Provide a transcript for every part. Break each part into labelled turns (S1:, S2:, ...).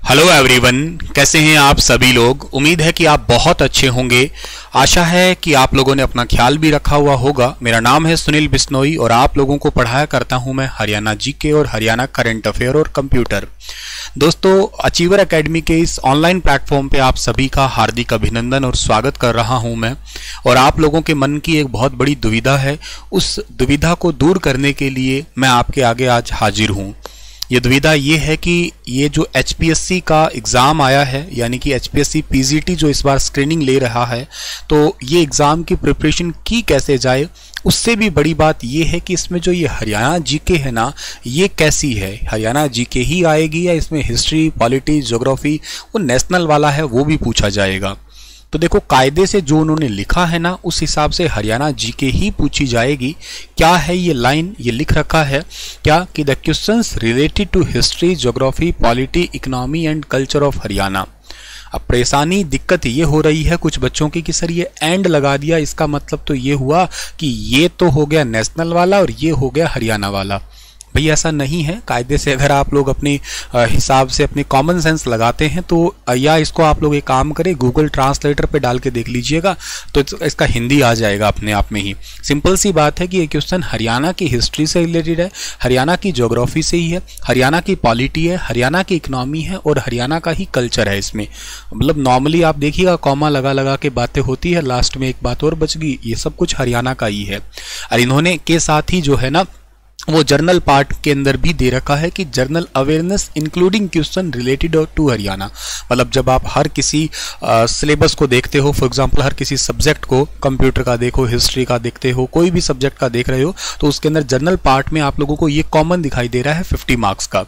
S1: Hello everyone, कैसे हैं आप सभी लोग। उम्मीद है कि आप बहुत अच्छे होंगे। आशा है कि आप लोगों ने अपना ख्याल भी रखा हुआ होगा। मेरा नाम है सुनील बिश्नोई और आप लोगों को पढ़ाया करता हूं मैं हरियाणा जीके और हरियाणा करंट अफेयर और कंप्यूटर। दोस्तों, अचीवर एकेडमी के इस ऑनलाइन प्लेटफॉर्म पे आप सभी का हार्दिक अभिनंदन और स्वागत कर रहा हूं मैं। और आप लोगों के मन की एक बहुत बड़ी दुविधा है, उस दुविधा को दूर करने के लिए मैं आपके आगे आज हाजिर हूं। ये दुविधा ये है कि ये जो HPSC का एग्ज़ाम आया है, यानी कि HPSC PGT जो इस बार स्क्रीनिंग ले रहा है, तो ये एग्ज़ाम की प्रिपरेशन की कैसे जाए। उससे भी बड़ी बात ये है कि इसमें जो ये हरियाणा जीके है ना, ये कैसी है, हरियाणा जीके ही आएगी या इसमें हिस्ट्री, पॉलिटी, ज्योग्राफी वो नेशनल वाला है वो भी पूछा जाएगा। तो देखो, कायदे से जो उन्होंने लिखा है ना, उस हिसाब से हरियाणा जीके ही पूछी जाएगी। क्या है ये लाइन, ये लिख रखा है क्या कि the questions related to history, geography, polity, economy and culture of Haryana. अब परेशानी, दिक्कत ये हो रही है कुछ बच्चों की कि सर ये एंड लगा दिया, इसका मतलब तो ये हुआ कि ये तो हो गया नेशनल वाला और ये हो गया हरियाणा वाला। भाई ऐसा नहीं है। कायदे से अगर आप लोग अपने हिसाब से अपने कॉमन सेंस लगाते हैं तो या इसको आप लोग एक काम करें, गूगल ट्रांसलेटर पे डाल के देख लीजिएगा तो इसका हिंदी आ जाएगा अपने आप में ही। सिंपल सी बात है कि ये क्वेश्चन हरियाणा की हिस्ट्री से रिलेटेड है, हरियाणा की ज्योग्राफी से ही है, हरियाणा की पॉलिटी है, हरियाणा की इकोनॉमी है और हरियाणा का ही कल्चर है इसमें। मतलब नॉर्मली आप देखिएगा कॉमा लगा लगा के बातें होती है, लास्ट में एक बात और बच गई, ये सब कुछ हरियाणा का ही है। और इन्होंने के साथ ही जो है ना वो जर्नल पार्ट के अंदर भी दे रखा है कि general awareness including question related to Haryana. मतलब जब आप हर किसी सिलेबस को देखते हो, फॉर एग्जांपल हर किसी सब्जेक्ट को, कंप्यूटर का देखो, हिस्ट्री का देखते हो, कोई भी सब्जेक्ट का देख रहे हो, तो उसके अंदर जर्नल पार्ट में आप लोगों को ये कॉमन दिखाई दे रहा है 50 मार्क्स का।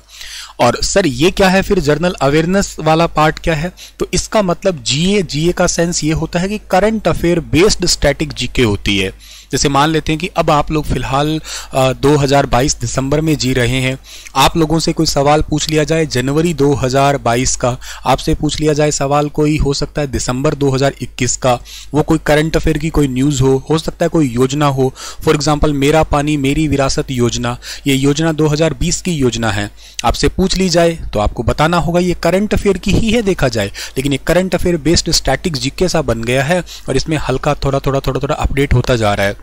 S1: और सर ये क्या है फिर, जर्नल अवेयरनेस वाला पार्ट क्या है? तो इसका मतलब जीए का सेंस ये होता है कि current affair based static GK होती है। जैसे मान लेते हैं कि अब आप लोग फिलहाल 2022 दिसंबर में जी रहे हैं, आप लोगों से कोई सवाल पूछ लिया जाए जनवरी 2022 का, आपसे पूछ लिया जाए सवाल कोई हो सकता है दिसंबर 2021 का, वो कोई करंट अफेयर की कोई न्यूज़ हो सकता है कोई योजना हो। फॉर एग्जांपल मेरा पानी मेरी विरासत योजना, ये योजना 2020 की योजना है, आपसे पूछ ली जाए तो आपको बताना होगा ये करंट अफेयर की ही है देखा जाए, लेकिन ये current affair based static GK सा बन गया है और इसमें हल्का थोड़ा थोड़ा अपडेट होता जा रहा है।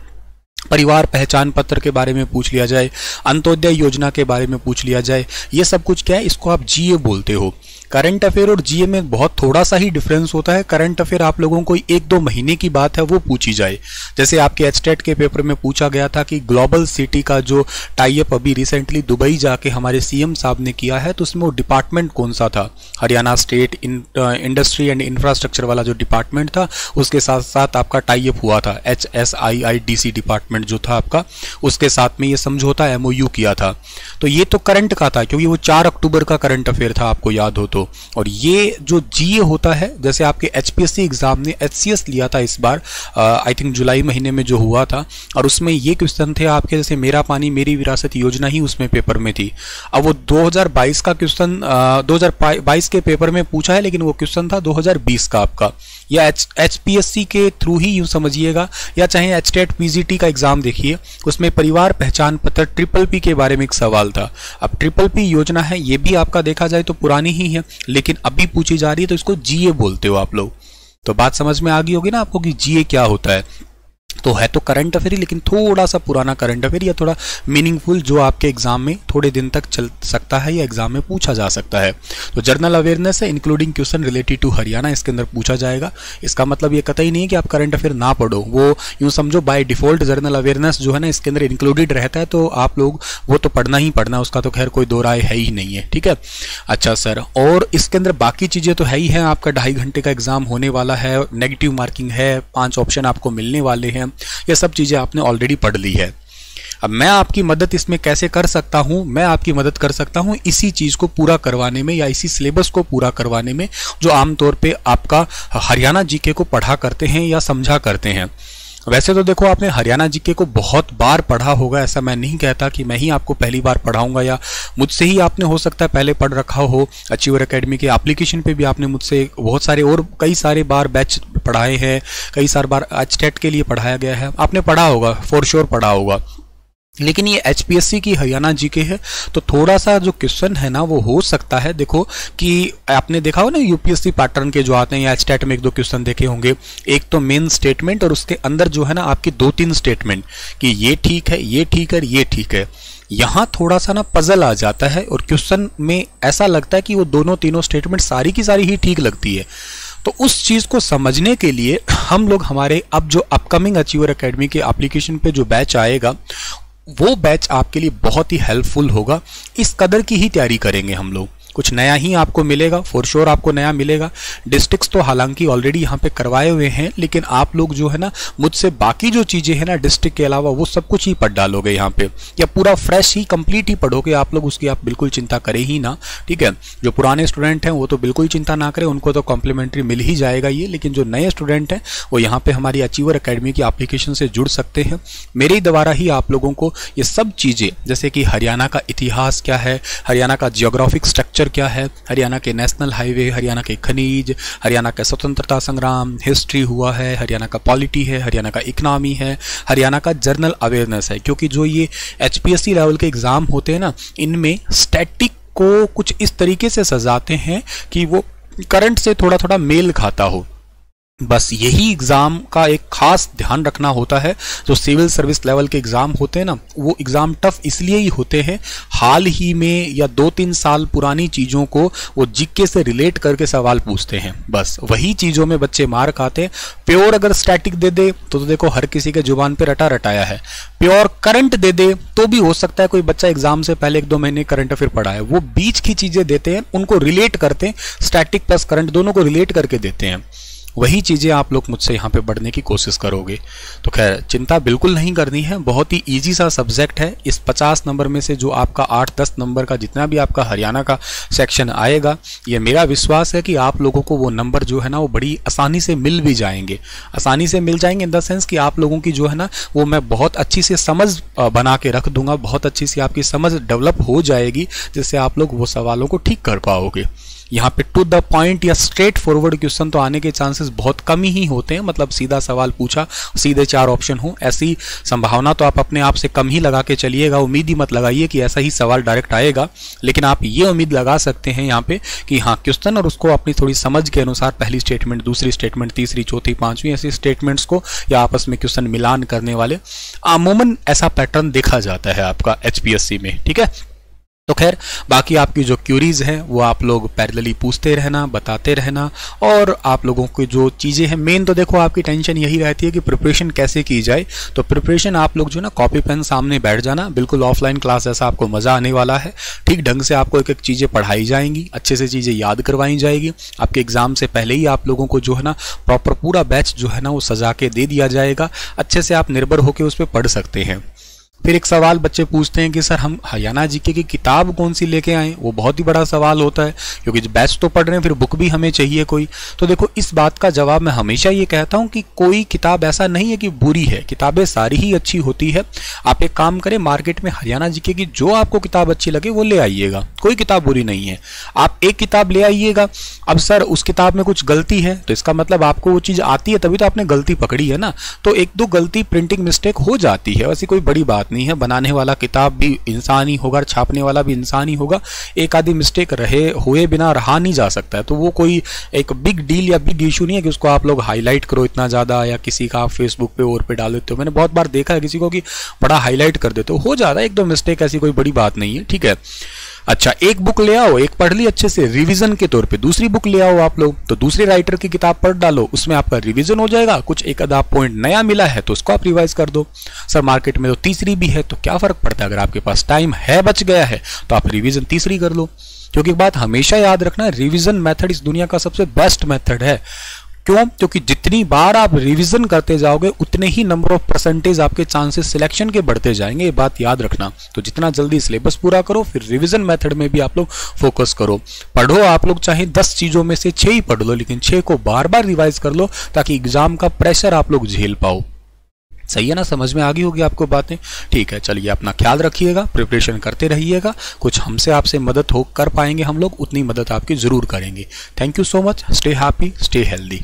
S1: परिवार पहचान पत्र के बारे में पूछ लिया जाए, अंत्योदय योजना के बारे में पूछ लिया जाए, ये सब कुछ क्या है, इसको आप जीए बोलते हो। करंट अफेयर और जीए में बहुत थोड़ा सा ही डिफरेंस होता है। करंट अफेयर आप लोगों को 1-2 महीने की बात है वो पूछी जाए। जैसे आपके एचटेट के पेपर में पूछा गया था कि ग्लोबल सिटी का जो टाई अप अभी रिसेंटली दुबई जाके हमारे सीएम साहब ने किया है, तो उसमें वो डिपार्टमेंट कौन सा था, Haryana state industry and infrastructure वाला जो डिपार्टमेंट था, उसके साथ साथ आपका टाई अप हुआ था HSIIDC डिपार्टमेंट जो था आपका, उसके साथ में ये समझौता MOU किया था। तो ये तो करंट का था क्योंकि वो 4 अक्टूबर का करंट अफेयर था, आपको याद हो तो। और ये जो जीए होता है, जैसे आपके HPSC एग्जाम ने HCS लिया था इस बार, आई थिंक जुलाई महीने में जो हुआ था, और उसमें ये क्वेश्चन थे आपके, जैसे मेरा पानी मेरी विरासत योजना ही उसमें पेपर में थी। अब वो 2022 का क्वेश्चन 2022 के पेपर में पूछा है, लेकिन वो क्वेश्चन था 2020 का आपका, या HPSC के थ्रू ही यूं समझिएगा, या चाहे HTET PGT का एग्जाम देखिए, उसमें परिवार पहचान पत्र PPP के बारे में एक सवाल था। अब PPP योजना है, ये भी आपका देखा जाए तो पुरानी ही है, लेकिन अभी पूछी जा रही है, तो इसको जीए बोलते हो आप लोग। तो बात समझ में आ गई होगी ना आपको कि जीए क्या होता है। तो है तो करंट अफेयर, लेकिन थोड़ा सा पुराना करंट अफेयर या थोड़ा मीनिंगफुल, जो आपके एग्जाम में थोड़े दिन तक चल सकता है या एग्जाम में पूछा जा सकता है। तो जर्नल अवेयरनेस है including question related to Haryana, इसके अंदर पूछा जाएगा। इसका मतलब ये कतई नहीं है कि आप करंट अफेयर ना पढ़ो, वो यूं समझो बाय डिफॉल्ट जर्नल अवेयरनेस जो है ना इसके अंदर इंक्लूडेड रहता है, तो आप लोग वो तो पढ़ना ही पढ़ना, उसका तो खैर कोई दो राय है ही नहीं है, ठीक है। अच्छा सर, और इसके अंदर बाकी चीज़ें तो है ही है, आपका 2.5 घंटे का एग्जाम होने वाला है, नेगेटिव मार्किंग है, 5 ऑप्शन आपको मिलने वाले हैं, ये सब चीजें आपने ऑलरेडी पढ़ ली है। अब मैं आपकी मदद इसमें कैसे कर सकता हूं? मैं आपकी मदद कर सकता हूं इसी चीज को पूरा करवाने में, या इसी सिलेबस को पूरा करवाने में जो आमतौर पे आपका हरियाणा जीके को पढ़ा करते हैं या समझा करते हैं। वैसे तो देखो, आपने हरियाणा जीके को बहुत बार पढ़ा होगा, ऐसा मैं नहीं कहता कि मैं ही आपको पहली बार पढ़ाऊंगा, या मुझसे ही आपने हो सकता है पहले पढ़ रखा हो। अचीवर एकेडमी के एप्लीकेशन पे भी आपने मुझसे बहुत सारे और कई सारे बार बैच पढ़ाए हैं, कई सारे बार HTET के लिए पढ़ाया गया है, आपने पढ़ा होगा, फॉर श्योर पढ़ा होगा। लेकिन ये एचपीएससी की हरियाणा जीके है, तो थोड़ा सा जो क्वेश्चन है ना वो हो सकता है, देखो कि आपने देखा हो ना यूपीएससी पैटर्न के जो आते हैं या स्टेट में एक दो क्वेश्चन देखे होंगे, एक तो मेन स्टेटमेंट और उसके अंदर जो है ना आपकी 2-3 स्टेटमेंट कि ये ठीक है, ये ठीक है, ये ठीक है। यहाँ थोड़ा सा ना पजल आ जाता है और क्वेश्चन में ऐसा लगता है कि वो दोनों तीनों स्टेटमेंट सारी की सारी ही ठीक लगती है। तो उस चीज़ को समझने के लिए हम लोग हमारे अब जो अपकमिंग अचीवर एकेडमी के एप्लीकेशन पे जो बैच आएगा वो बैच आपके लिए बहुत ही हेल्पफुल होगा। इस कदर की ही तैयारी करेंगे हम लोग, कुछ नया ही आपको मिलेगा, फॉर श्योर आपको नया मिलेगा। डिस्ट्रिक्ट्स तो हालांकि ऑलरेडी यहाँ पे करवाए हुए हैं, लेकिन आप लोग जो है ना मुझसे बाकी जो चीज़ें हैं ना डिस्ट्रिक्ट के अलावा वो सब कुछ ही पढ़ डालोगे यहाँ पे, या पूरा फ्रेश ही कंप्लीट ही पढ़ोगे आप लोग, उसकी आप बिल्कुल चिंता करें ही ना, ठीक है। जो पुराने स्टूडेंट हैं वो तो बिल्कुल चिंता ना करें, उनको तो कॉम्प्लीमेंट्री मिल ही जाएगा ये, लेकिन जो नए स्टूडेंट हैं वो यहाँ पे हमारी अचीवर एकेडमी की एप्लीकेशन से जुड़ सकते हैं। मेरे द्वारा ही आप लोगों को ये सब चीज़ें, जैसे कि हरियाणा का इतिहास क्या है, हरियाणा का जियोग्राफिक स्ट्रक्चर क्या है, हरियाणा के नेशनल हाईवे, हरियाणा के खनिज, हरियाणा का स्वतंत्रता संग्राम, हिस्ट्री हुआ है, हरियाणा का पॉलिटी है, हरियाणा का इकोनॉमी है, हरियाणा का जनरल अवेयरनेस है। क्योंकि जो ये एचपीएससी लेवल के एग्जाम होते हैं ना, इनमें स्टैटिक को कुछ इस तरीके से सजाते हैं कि वो करंट से थोड़ा थोड़ा मेल खाता हो, बस यही एग्ज़ाम का एक खास ध्यान रखना होता है। जो सिविल सर्विस लेवल के एग्ज़ाम होते हैं ना, वो एग्ज़ाम टफ इसलिए ही होते हैं, हाल ही में या 2-3 साल पुरानी चीज़ों को वो जीके से रिलेट करके सवाल पूछते हैं, बस वही चीज़ों में बच्चे मार खाते हैं। प्योर अगर स्टैटिक दे दे तो देखो हर किसी के जुबान पे रटा रटाया है, प्योर करंट दे दे तो भी हो सकता है कोई बच्चा एग्जाम से पहले 1-2 महीने करंट अफेयर पढ़ा है, वो बीच की चीज़ें देते हैं, उनको रिलेट करते हैं, स्टैटिक प्लस करंट दोनों को रिलेट करके देते हैं। वही चीज़ें आप लोग मुझसे यहाँ पे पढ़ने की कोशिश करोगे। तो खैर चिंता बिल्कुल नहीं करनी है, बहुत ही इजी सा सब्जेक्ट है। इस 50 नंबर में से जो आपका 8-10 नंबर का जितना भी आपका हरियाणा का सेक्शन आएगा, ये मेरा विश्वास है कि आप लोगों को वो नंबर जो है ना वो बड़ी आसानी से मिल भी जाएंगे। आसानी से मिल जाएंगे इन द सेंस कि आप लोगों की जो है ना वो मैं बहुत अच्छी से समझ बना के रख दूंगा, बहुत अच्छी सी आपकी समझ डेवलप हो जाएगी, जिससे आप लोग वो सवालों को ठीक कर पाओगे। यहाँ पे टू द पॉइंट या स्ट्रेट फॉरवर्ड क्वेश्चन तो आने के चांसेस बहुत कम ही होते हैं, मतलब सीधा सवाल पूछा, सीधे 4 ऑप्शन हो, ऐसी संभावना तो आप अपने आप से कम ही लगा के चलिएगा। उम्मीद ही मत लगाइए कि ऐसा ही सवाल डायरेक्ट आएगा, लेकिन आप ये उम्मीद लगा सकते हैं यहाँ पे कि हाँ क्वेश्चन और उसको अपनी थोड़ी समझ के अनुसार पहली स्टेटमेंट, दूसरी स्टेटमेंट, तीसरी, चौथी, पांचवी ऐसी स्टेटमेंट्स को या आपस में क्वेश्चन मिलान करने वाले अमूमन ऐसा पैटर्न देखा जाता है आपका एचपीएससी में, ठीक है। तो खैर बाकी आपकी जो क्यूरीज हैं वो आप लोग पैरेलली पूछते रहना, बताते रहना, और आप लोगों की जो चीज़ें हैं मेन तो देखो आपकी टेंशन यही रहती है कि प्रिपरेशन कैसे की जाए। तो प्रिपरेशन आप लोग जो ना कॉपी पेन सामने बैठ जाना, बिल्कुल ऑफलाइन क्लास जैसा आपको मज़ा आने वाला है। ठीक ढंग से आपको एक एक चीज़ें पढ़ाई जाएंगी, अच्छे से चीज़ें याद करवाई जाएगी। आपके एग्जाम से पहले ही आप लोगों को जो है ना प्रॉपर पूरा बैच जो है ना वो सजा के दे दिया जाएगा, अच्छे से आप निर्भर होकर उस पर पढ़ सकते हैं। फिर एक सवाल बच्चे पूछते हैं कि सर हम हरियाणा जीके की किताब कौन सी लेके आएँ, वो बहुत ही बड़ा सवाल होता है क्योंकि बैच तो पढ़ रहे हैं, फिर बुक भी हमें चाहिए कोई। तो देखो इस बात का जवाब मैं हमेशा ये कहता हूँ कि कोई किताब ऐसा नहीं है कि बुरी है, किताबें सारी ही अच्छी होती है। आप एक काम करें, मार्केट में हरियाणा जीके की जो आपको किताब अच्छी लगे वो ले आइएगा, कोई किताब बुरी नहीं है। आप एक किताब ले आइएगा, अब सर उस किताब में कुछ गलती है तो इसका मतलब आपको वो चीज़ आती है तभी तो आपने गलती पकड़ी है ना। तो 1-2 गलती प्रिंटिंग मिस्टेक हो जाती है, वैसी कोई बड़ी बात नहीं है। बनाने वाला किताब भी इंसान ही होगा, छापने वाला भी इंसान ही होगा, एक आधी मिस्टेक हुए बिना रहा नहीं जा सकता है। तो वो कोई एक बिग डील या बिग इशू नहीं है कि उसको आप लोग हाईलाइट करो इतना ज़्यादा, या किसी का आप फेसबुक पे और पे डाल देते हो। मैंने बहुत बार देखा है किसी को कि बड़ा हाईलाइट कर देते हो जाता है, 1-2 मिस्टेक, ऐसी कोई बड़ी बात नहीं है, ठीक है। अच्छा एक बुक ले आओ, एक पढ़ ली अच्छे से रिवीजन के तौर पे, दूसरी बुक ले आओ आप लोग तो दूसरे राइटर की किताब पढ़ डालो, उसमें आपका रिवीजन हो जाएगा। कुछ एक आधा पॉइंट नया मिला है तो उसको आप रिवाइज कर दो। सर मार्केट में तो तीसरी भी है तो क्या फर्क पड़ता है, अगर आपके पास टाइम है बच गया है तो आप रिवीजन तीसरी कर लो। क्योंकि बात हमेशा याद रखना, रिवीजन मेथड इस दुनिया का सबसे बेस्ट मेथड है। क्यों? क्योंकि जितनी बार आप रिवीजन करते जाओगे उतने ही नंबर ऑफ परसेंटेज आपके चांसेस सिलेक्शन के बढ़ते जाएंगे, ये बात याद रखना। तो जितना जल्दी सिलेबस पूरा करो, फिर रिवीजन मेथड में भी आप लोग फोकस करो। पढ़ो आप लोग चाहे 10 चीजों में से 6 ही पढ़ लो, लेकिन 6 को बार बार रिवाइज कर लो ताकि एग्जाम का प्रेशर आप लोग झेल पाओ। सही है ना, समझ में आ गई होगी आपको बातें? ठीक है, चलिए अपना ख्याल रखिएगा, प्रिपरेशन करते रहिएगा। कुछ हमसे आपसे मदद हो कर पाएंगे हम लोग, उतनी मदद आपकी जरूर करेंगे। Thank you so much, stay happy, stay healthy.